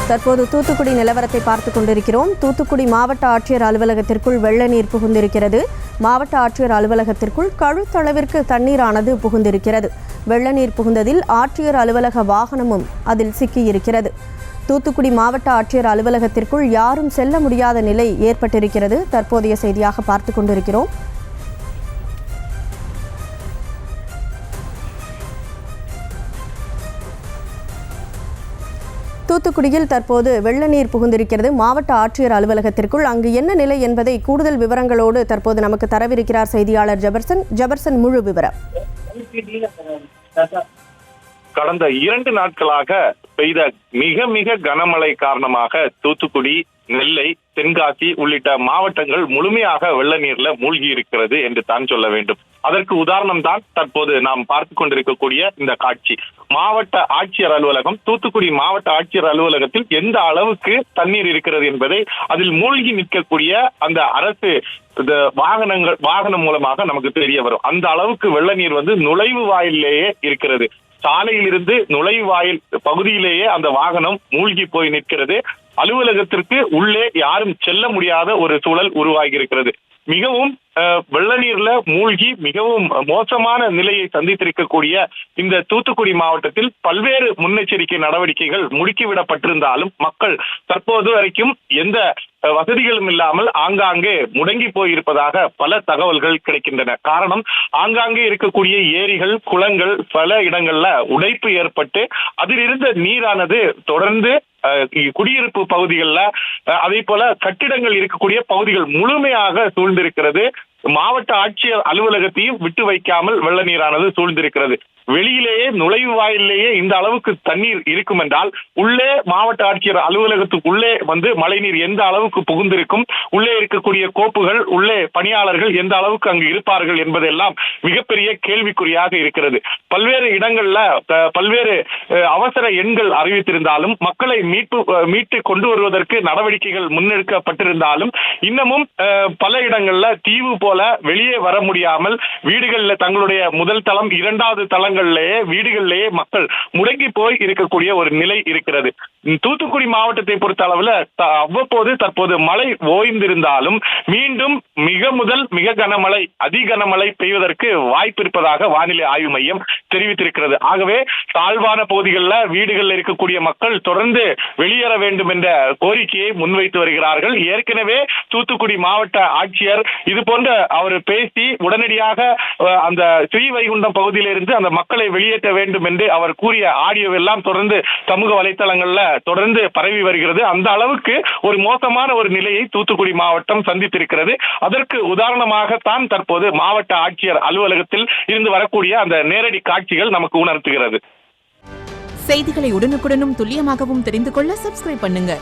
தற்போது தூத்துக்குடி நிலவரத்தை பார்த்துக் கொண்டிருக்கிறோம். தூத்துக்குடி மாவட்ட ஆட்சியர் அலுவலகத்திற்குள் வெள்ள நீர் புகுந்திருக்கிறது. மாவட்ட ஆட்சியர் அலுவலகத்திற்குள் கழுத்தளவிற்கு தண்ணீரானது புகுந்திருக்கிறது. வெள்ள நீர் புகுந்ததில் ஆட்சியர் அலுவலக வாகனமும் அதில் சிக்கியிருக்கிறது. தூத்துக்குடி மாவட்ட ஆட்சியர் அலுவலகத்திற்குள் யாரும் செல்ல முடியாத நிலை ஏற்பட்டிருக்கிறது. தற்போதைய செய்தியாக பார்த்துக் கொண்டிருக்கிறோம். தூத்துக்குடியில் தற்போது வெள்ள நீர் புகுந்திருக்கிறது மாவட்ட ஆட்சியர் அலுவலகத்திற்குள். அங்கு என்ன நிலை என்பதை கூடுதல் விவரங்களோடு தற்போது நமக்கு தரவிருக்கிறார் செய்தியாளர் ஜெபர்சன். முழு விவரம். கடந்த 2 நாட்களாக பெய்த மிக மிக கனமழை காரணமாக தூத்துக்குடி, நெல்லை, தென்காசி உள்ளிட்ட மாவட்டங்கள் முழுமையாக வெள்ள நீர்ல மூழ்கி இருக்கிறது என்று தான் சொல்ல வேண்டும். அதற்கு உதாரணம் தான் தற்போது நாம் பார்த்து கொண்டிருக்கக்கூடிய இந்த காட்சி. மாவட்ட ஆட்சியர் அலுவலகம், தூத்துக்குடி மாவட்ட ஆட்சியர் அலுவலகத்தில் எந்த அளவுக்கு தண்ணீர் இருக்கிறது என்பதை அதில் மூழ்கி நிற்கக்கூடிய அந்த அரசு வாகனம் மூலமாக நமக்கு தெரிய வரும். அந்த அளவுக்கு வெள்ள நீர் நுழைவு வாயிலேயே இருக்கிறது. சாலையிலிருந்து நுழைவு வாயில் பகுதியிலேயே அந்த வாகனம் மூழ்கி போய் நிற்கிறது. அலுவலகத்திற்கு உள்ளே யாரும் செல்ல முடியாத ஒரு சூழல் உருவாகி இருக்கிறது. மிகவும் வெள்ள நீர்ல மூழ்கி மிகவும் மோசமான நிலையை சந்தித்திருக்கக்கூடிய இந்த தூத்துக்குடி மாவட்டத்தில் பல்வேறு முன்னெச்சரிக்கை நடவடிக்கைகள் முடுக்கிவிடப்பட்டிருந்தாலும் மக்கள் தற்போது வரைக்கும் எந்த வசதிகளும் இல்லாமல் ஆங்காங்கே முடங்கி போயிருப்பதாக பல தகவல்கள் கிடைக்கின்றன. காரணம், ஆங்காங்கே இருக்கக்கூடிய ஏரிகள், குளங்கள் பல இடங்கள்ல உடைப்பு ஏற்பட்டு அதில் இருந்த நீரானது தொடர்ந்து குடியிருப்பு பகுதிகளில், அதே போல கட்டிடங்கள் இருக்கக்கூடிய பகுதிகள் முழுமையாக சூழ்ந்திருக்கிறது. மாவட்ட ஆட்சியர் அலுவலகத்தையும் விட்டு வைக்காமல் வெள்ள நீரானது சூழ்ந்திருக்கிறது. வெளியிலேயே நுழைவு வாயிலேயே இந்த அளவுக்கு தண்ணீர் இருக்கும் என்றால் உள்ளே மாவட்ட ஆட்சியர் அலுவலகத்துக்குள்ளே மழைநீர் எந்த அளவுக்கு புகுந்திருக்கும், உள்ளே இருக்கக்கூடிய கோப்புகள், உள்ளே பணியாளர்கள் எந்த அளவுக்கு அங்கு இருப்பார்கள் என்பதெல்லாம் மிகப்பெரிய கேள்விக்குறியாக இருக்கிறது. பல்வேறு இடங்கள்ல பல்வேறு அவசர எண்கள் அறிவித்திருந்தாலும், மக்களை மீட்டு கொண்டு வருவதற்கு நடவடிக்கைகள் முன்னெடுக்கப்பட்டிருந்தாலும் இன்னமும் பல இடங்கள்ல தீவு போல வெளியே வர முடியாமல் வீடுகளில் தங்களுடைய முதல் தளம், 2வது தளங்களிலேயே வீடுகளிலேயே மக்கள் முடங்கி போய் இருக்கக்கூடிய ஒரு நிலை இருக்கிறது. தூத்துக்குடி மாவட்டத்தை பொறுத்த அளவுல அவ்வப்போது தற்போது மழை ஓய்ந்திருந்தாலும் மீண்டும் மிக கனமழை, அதிகனமழை பெய்வதற்கு வாய்ப்பு இருப்பதாக வானிலை ஆய்வு மையம் தெரிவித்திருக்கிறது. ஆகவே தாழ்வான பகுதிகளில் வீடுகளில் இருக்கக்கூடிய மக்கள் தொடர்ந்து வெளியேற வேண்டும் என்ற கோரிக்கையை முன்வைத்து வருகிறார்கள். ஏற்கனவே தூத்துக்குடி மாவட்ட ஆட்சியர் இது போன்ற அவர் பேசி உடனடியாக அந்த ஸ்ரீவைகுண்டம் பகுதியிலிருந்து அந்த மக்களை வெளியேற்ற வேண்டும் என்று அவர் கூறிய ஆடியோ எல்லாம் தொடர்ந்து சமூக வலைதளங்கள்ல தொடர்ந்து பரவி வருகிறது. அந்த அளவுக்கு ஒரு மோசமான ஒரு நிலையை தூத்துக்குடி மாவட்டம் சந்தித்திருக்கிறது. அதற்கு உதாரணமாகத்தான் தற்போது மாவட்ட ஆட்சியர் அலுவலகத்தில் இருந்து வரக்கூடிய அந்த நேரடி காட்சிகள் நமக்கு உணர்த்துகிறது. செய்திகளை உடனுக்குடனும் துல்லியமாகவும் தெரிந்து கொள்ள சப்ஸ்கிரைப் பண்ணுங்க.